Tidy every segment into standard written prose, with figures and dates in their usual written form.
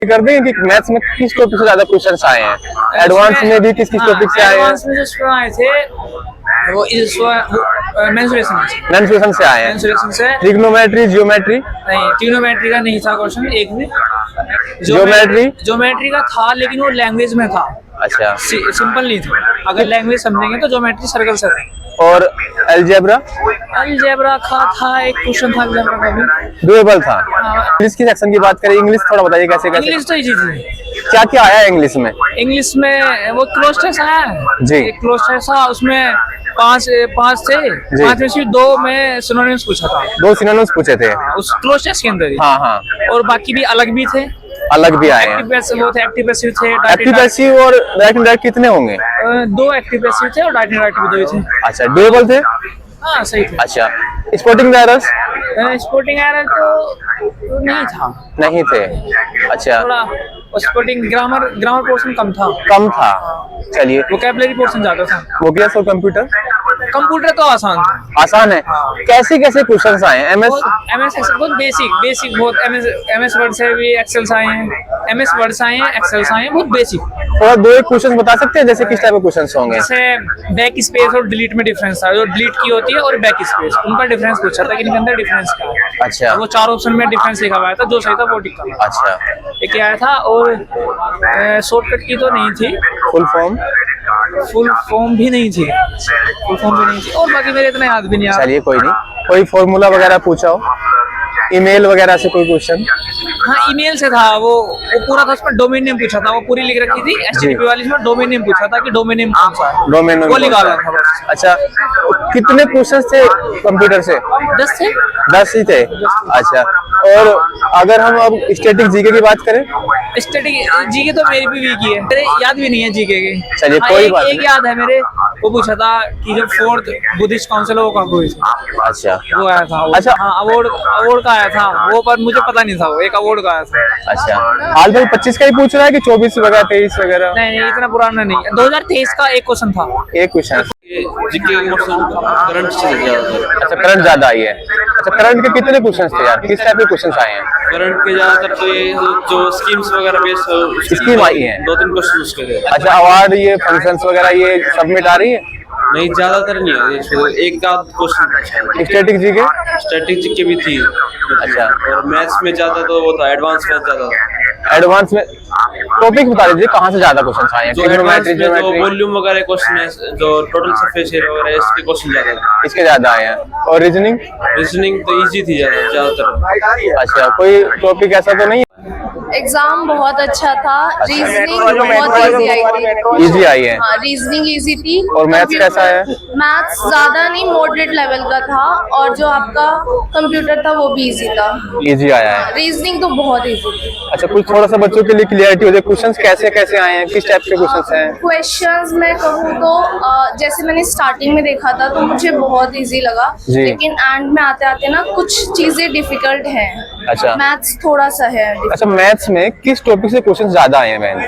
कर देंगे कि मैथ्स में किस टॉपिक से ज्यादा क्वेश्चंस आए हैं, एडवांस में भी किस किस टॉपिक से आए हैं? एडवांस में जो आए थे वो मेंसुरेशन से आए हैं, मेंसुरेशन से ट्रिग्नोमेट्री, जियोमेट्री? नहीं, ट्रिग्नोमेट्री का नहीं था क्वेश्चन एक में। ज्योमेट्री का था लेकिन वो लैंग्वेज में था। अच्छा, सिंपल नहीं था, अगर लैंग्वेज समझेंगे तो ज्योमेट्री सर्कल से था। और अलजेब्रा का था एक क्वेश्चन था, अलजेब्रा का भी डुएबल था। इंग्लिश की सेक्शन की बात करें, इंग्लिश थोड़ा बताइए कैसे कैसे? इंग्लिश तो इजी थी। क्या क्या आया इंग्लिश में? इंग्लिश में वो क्लोज टेस्ट आया है जी। एक क्लोज टेस्ट था, उसमें पांच थे, पांच में से दो में सिनोनिम्स पूछा था। 2 सिनोनिम्स पूछे थे उस क्लोज टेस्ट के अंदर ही। हाँ, और बाकी भी अलग भी थे, अलग भी आए हैं। एक्टिव पैसिव थे, एक्टिव पैसिव और डायरेक्ट इनडायरेक्ट कितने होंगे? 2 एक्टिव पैसिव थे और डायरेक्ट इनडायरेक्ट भी 2 ही थे। अच्छा, डुएबल थे? हाँ सही थे। अच्छा, स्पोर्टिंग एरर्स? स्पोर्टिंग एरर तो नहीं था, नहीं थे। अच्छा, थोड़ा स्पोर्टिंग ग्रामर पोर्शन कम था। चलिए, वोकैबुलरी पोर्शन ज्यादा था। ओकेएस और कंप्यूटर? कंप्यूटर तो आसान था। आसान है। कैसे कैसे क्वेश्चंस आए हैं? एमएस एक्सेल बहुत बेसिक बहुत, एमएस वर्ड से भी एक्सेल आए हैं, एमएस वर्ड्स आए हैं, एक्सेल आए हैं, बहुत बेसिक। थोड़ा 2-1 क्वेश्चन बता सकते हैं जैसे किस टाइप के क्वेश्चंस होंगे? जैसे बैक स्पेस और डिलीट में डिफरेंस था, जो डिलीट की होती है और बैक स्पेस, उनका डिफरेंस पूछा था कि इनके अंदर डिफरेंस क्या है। अच्छा, वो 4 ऑप्शन में डिफरेंस लिखा हुआ था, जो सही था वो टिक करना। अच्छा, एक आया था। और शॉर्टकट की तो नहीं थी, फुल फॉर्म भी नहीं थी, और बाकी मेरे इतना याद भी नहीं आ रहा। चलिए कोई नहीं। कोई फॉर्मूला वगैरह पूछा हो, ईमेल वगैरह से कोई क्वेश्चन? हाँ, ईमेल से था वो पूरा था, उसमें डोमेन नेम पूछा था, वो पूरी लिख रखी थी HTTP वाली, में डोमेन नेम पूछा था कि डोमेन नेम कौन सा है, डोमेन वो निकाला था बस। अच्छा, कितने क्वेश्चंस थे कंप्यूटर से? 10 थे। 10 ही थे। अच्छा, और अगर हम अब स्टैटिक जीके की बात करें? स्टैटिक जीके तो मेरी भी वीक ही है, मेरे याद भी नहीं है जीके के। चलिए कोई बात नहीं। एक याद है मेरे, वो पूछा था कि जब 4th बुद्धिस्ट काउंसिल वो कब हुई थी। अच्छा, वो आया था। अच्छा, हाँ, अवार्ड का आया था वो, पर मुझे पता नहीं था, वो एक अवार्ड का आया था। अच्छा, हाल में 25 का ही पूछ रहा है कि 24 वगैरह 23 वगैरह? नहीं, इतना पुराना नहीं, 2023 का एक क्वेश्चन था। एक क्वेश्चन जीके करंट से ज्यादा। अच्छा, करंट ज्यादा आई है। अच्छा, करंट के कितने क्वेश्चंस थे यार? किस टाइप के क्वेश्चंस आए हैं? करंट के ज्यादातर तो ये जो स्कीम्स वगैरह बेस्ड स्कीम आई है, 2-3 क्वेश्चन उसके थे। अच्छा, अवार्ड, ये फंक्शंस वगैरह ये सबमिट आ रही है? नहीं, ज्यादातर नहीं है, एक आध क्वेश्चन था। Static GK? स्टैटिक जीके भी थी। अच्छा, और मैथ्स में ज्यादा तो वो था, एडवांस मैथ ज्यादा था। एडवांस में टॉपिक बता दीजिए कहाँ से ज्यादा क्वेश्चन आए हैं? जो एडवांस में जो वॉल्यूम वगैरह क्वेश्चन है, जो टोटल सरफेस एरिया वगैरह, इसके क्वेश्चन ज्यादा थे। इसके ज्यादा आए हैं। और रीजनिंग तो इजी थी ज्यादातर। अच्छा, कोई टॉपिक ऐसा तो नहीं? एग्जाम बहुत अच्छा था, रीजनिंग बहुत इजी आई है। हाँ, रीजनिंग इजी थी। और मैथ्स कैसा है? मैथ्स ज्यादा नहीं, मॉडरेट लेवल का था, और जो आपका कंप्यूटर था वो भी इजी था। इजी आया है। रीजनिंग तो बहुत इजी थी। अच्छा, कुछ थोड़ा सा बच्चों के लिए क्लियरिटी हो जाए, क्वेश्चंस कैसे कैसे आए हैं, किस टाइप के क्वेश्चंस हैं? क्वेश्चंस मैं कहूँ तो जैसे मैंने स्टार्टिंग में देखा था तो मुझे बहुत इजी लगा, लेकिन एंड में आते आते ना कुछ चीजें डिफिकल्ट हैं। अच्छा, मैथ्स थोड़ा सा है। अच्छा, मैथ्स में किस टॉपिक से क्वेश्चंस ज्यादा आए हैं मैम?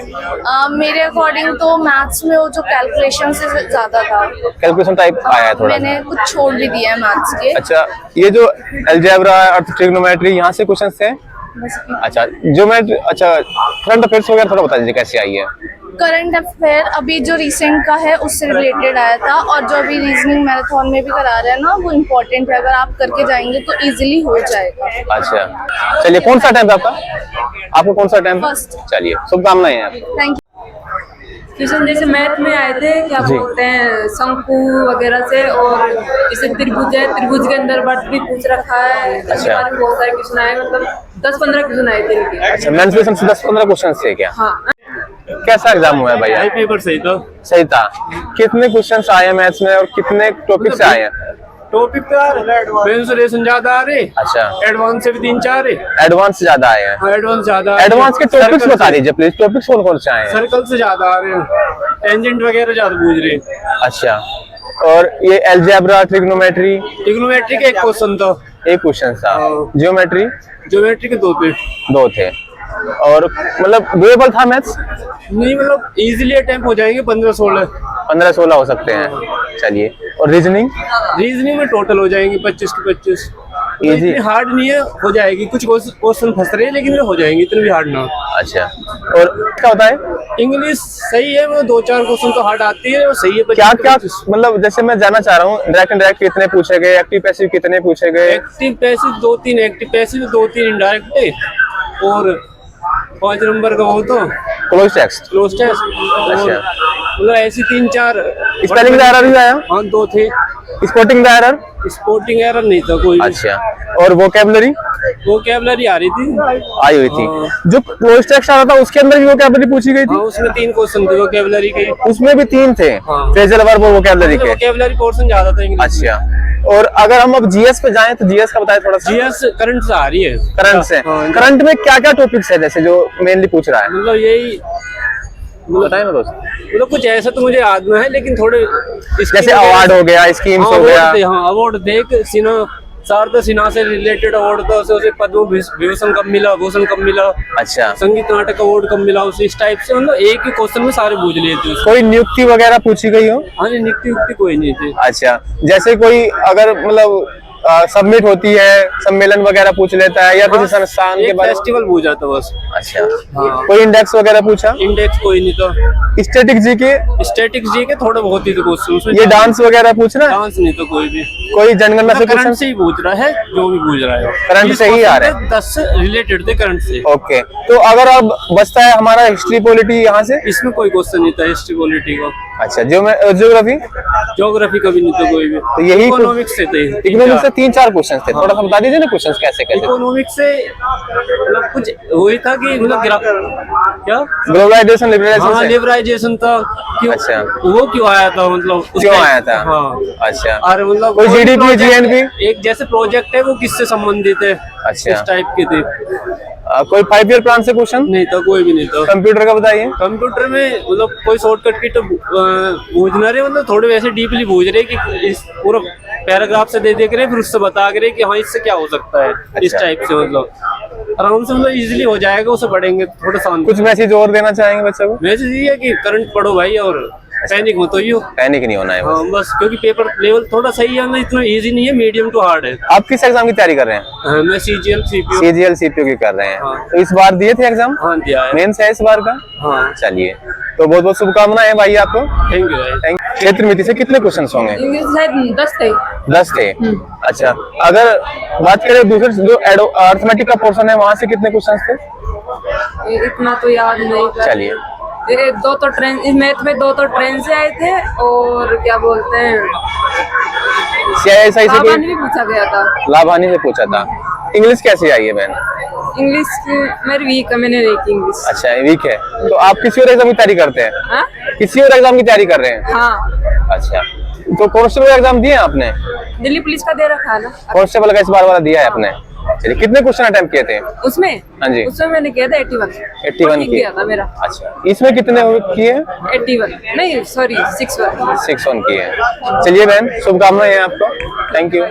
मेरे अकॉर्डिंग तो मैथ्स में वो जो कैलकुलेशन से ज्यादा था, कैलकुलेशन टाइप आया है थोड़ा। मैंने कुछ छोड़ भी दिया है मैथ्स के। अच्छा, ये जो अलजेब्रा और ट्रिग्नोमेट्री, यहाँ से क्वेश्चंस थे? अच्छा, ज्योमेट्री। अच्छा, करंट अफेयर्स वगैरह थोड़ा बता दीजिए कैसे आई है? करंट अफेयर अभी जो रिसेंट का है उससे रिलेटेड आया था, और जो अभी रीजनिंग मैराथन में भी करा रहे हैं ना, वो इम्पोर्टेंट है, अगर आप करके जाएंगे तो इजीली हो जाएगा। अच्छा, चलिए, कौन सा टाइम था आपको कौन सा टाइम? फर्स्ट। चलिए, शुभकामनाएं हैं। Thank you. क्वेश्चन जैसे मैथ में आए थे, क्या बोलते हैं, शंकु वगैरह से, और जैसे त्रिभुज है, त्रिभुज के अंदर वृत्त भी पूछ रखा है। अच्छा, बहुत सारे क्वेश्चन आए, मतलब 10-15 क्वेश्चन आए थे इनके। अच्छा, मेंसुरेशन से 10-15 क्वेश्चन थे क्या? हाँ। कैसा एग्जाम हुआ है भैया? पेपर सही था। सही था। कितने क्वेश्चंस आए हैं मैथ्स में और कितने टॉपिक से आए हैं? टॉपिक तो आ रहा है, मेंसुरेशन ज्यादा आ रहे। अच्छा, एडवांस से भी 3-4 है। एडवांस से ज्यादा आए हैं। एडवांस ज्यादा। एडवांस के टॉपिक्स बता दीजिए प्लीज, टॉपिक्स कौन कौन से आए हैं? सर्कल से ज्यादा आ रहे हैं, टेंजेंट वगैरह ज्यादा पूछ रहे हैं। अच्छा, और ये अलजेब्रा, ट्रिग्नोमेट्री? ट्रिग्नोमेट्री का एक क्वेश्चन था। एक क्वेश्चन था। ज्योमेट्री? ज्योमेट्री के 2 थे। और मतलब डुएबल था मैथ्स? नहीं, मतलब इजीली अटेम्प्ट हो जाएंगे 15-16। 15-16 हो सकते हैं। चलिए, और रीजनिंग? रीजनिंग में टोटल हो जाएंगे 25 के 25। इजी। इतनी हार्ड नहीं है, हो जाएगी। कुछ क्वेश्चन फंस रहे हैं लेकिन हो जाएंगे, इतने भी हार्ड ना। अच्छा, और क्या होता है? इंग्लिश सही है, वो 2-4 क्वेश्चन तो हार्ड आती है, वो सही है। क्या क्या मतलब जैसे मैं जानना चाह रहा हूँ, डायरेक्ट इनडायरेक्ट कितने पूछे गए, एक्टिव पैसिव कितने पूछे गए? Active passive 2-3, active passive 2-3 indirect है, और 5 नंबर का वो तो क्लोज टेक्स्ट। Cloze test. अच्छा, मतलब ऐसी 3-4। स्पेलिंग का एरर भी आया? हाँ 2 थे। स्पोर्टिंग का एरर? स्पोर्टिंग एरर नहीं था कोई भी। अच्छा, और वोकैबुलरी? वोकैबुलरी आ रही थी, आई हुई थी। जो क्लोज टेक्स्ट आ रहा था उसके अंदर भी वोकैबुलरी पूछी गई थी? हाँ उसमें 3 क्वेश्चन थे वोकैबुलरी के। उसमें भी 3 थे, फ्रेजल वर्ब और वोकैबुलरी के। वोकैबुलरी पोर्शन ज्यादा था इंग्लिश में। अच्छा, और अगर हम अब जीएस पे जाएं तो जीएस का बताएं थोड़ा सा। जीएस करंट से आ रही है। करंट से, करंट में क्या क्या टॉपिक्स है जैसे जो मेनली पूछ रहा है? मतलब यही, बताएं ना दोस्त। मतलब कुछ ऐसा तो मुझे याद में है, लेकिन थोड़े जैसे अवार्ड हो गया, स्कीम्स हो गया। हाँ अवार्ड देख, सिन्हा शारदा सिन्हा से रिलेटेड अवार्ड था, उसे पद्म विभूषण कब मिला, भूषण कब मिला, अच्छा, संगीत नाटक अवार्ड कब मिला, उसे इस टाइप से। मतलब एक ही क्वेश्चन में सारे पूछ लिए थे। कोई नियुक्ति वगैरह पूछी गई हो? हाँ नियुक्ति उक्ति कोई नहीं थी। अच्छा, जैसे कोई अगर मतलब सबमिट होती है, सम्मेलन वगैरह पूछ लेता है या किसी संस्थान के बारे में? फेस्टिवल पूछा था बस। अच्छा, हाँ। कोई इंडेक्स वगैरह पूछा? इंडेक्स कोई नहीं था। स्टैटिक जी के? स्टैटिक जी के थोड़े बहुत ही थे क्वेश्चन। ये डांस वगैरह पूछ रहा है? डांस नहीं तो कोई भी। कोई जनगणना से करंट क्वेश्चन? से ही पूछ रहा है, जो भी पूछ रहा है करंट से ही आ रहा है। 10 रिलेटेड थे करंट से। ओके, तो अगर अब बचता है हमारा हिस्ट्री पॉलिटी यहाँ से? इसमें कोई क्वेश्चन नहीं था हिस्ट्री पॉलिटी का। अच्छा, ज्योग्राफी? ज्योग्राफी का भी नहीं था कोई भी। तो यही इकोनॉमिक्स से थे। इकोनॉमिक्स से 3-4 क्वेश्चन थे। थोड़ा सा बता दीजिए ना क्वेश्चन कैसे कैसे? इकोनॉमिक्स से मतलब कुछ वही था कि मतलब क्या ग्लोबलाइजेशन, लिबरलाइजेशन हाँ से? लिबराइजेशन था। क्यों अच्छा, वो क्यों आया था, मतलब उस क्यों टाइम- आया था? हाँ अच्छा, और मतलब कोई GDP, project- GNP? एक जैसे प्रोजेक्ट है वो किससे संबंधित है, अच्छा। इस टाइप के थे। कोई 5 ईयर प्लान से क्वेश्चन? नहीं था, कोई भी नहीं था। कंप्यूटर का बताइए। कंप्यूटर में मतलब कोई शॉर्टकट की तो पूछना रहे, मतलब थोड़े वैसे डीपली पूछ रहे कि इस पूरा पैराग्राफ से दे रहे, फिर उससे बता रहे कि हाँ इससे क्या हो सकता है, इस टाइप से। मतलब आराम से, मतलब इजीली हो जाएगा, उसे पढ़ेंगे थोड़ा शांति। कुछ मैसेज और देना चाहेंगे बच्चों को? मैसेज ये है कि करंट पढ़ो भाई, और पैनिक मत होइयो। पैनिक नहीं होना है हाँ बस, क्योंकि पेपर लेवल थोड़ा सही है, इतना इजी नहीं है, मीडियम टू हार्ड है। आप किस एग्जाम की तैयारी कर रहे हैं? हाँ, मैं CGL CPO। CGL CPO की कर रहे हैं। हाँ। तो इस बार दिए थे एग्जाम? हाँ दिया है। मेंस है इस बार का? हाँ चलिए, तो बहुत बहुत शुभकामनाएं भाई आपको। थैंक यू भाई। थैंक। क्षेत्र मिति से कितने क्वेश्चन होंगे? इंग्लिश शायद 10 थे। 10 थे। अच्छा, अगर बात करें दूसरे जो अर्थमेटिक का पोर्शन है वहाँ से कितने क्वेश्चन थे? इतना तो याद नहीं। चलिए, एक 2 तो ट्रेन, इस मैथ में 2 तो ट्रेन से आए थे, और क्या बोलते हैं, CISI से सावन कोई भी पूछा गया था। लाभानी से पूछा था। इंग्लिश कैसी आई है बहन? इंग्लिश मेरी वीक है, मैंने नहीं की इंग्लिश। अच्छा, वीक है। तो आप किसी और एग्जाम की तैयारी करते हैं? हाँ किसी और एग्जाम की तैयारी कर रहे हैं? हाँ, अच्छा, तो कांस्टेबल एग्जाम दिए आपने? दिल्ली पुलिस का दे रखा है ना। कांस्टेबल का इस बार वाला दिया है आपने? चलिए, कितने क्वेश्चन अटेम्प्ट किए थे? उसमें हाँ जी, उसमें मैंने किया था 81 81 किया था मेरा। अच्छा, इसमें कितने किए? 81 नहीं, सॉरी 61। 61 किए। चलिए बहन, शुभकामनाएं हैं आपको। Thank you.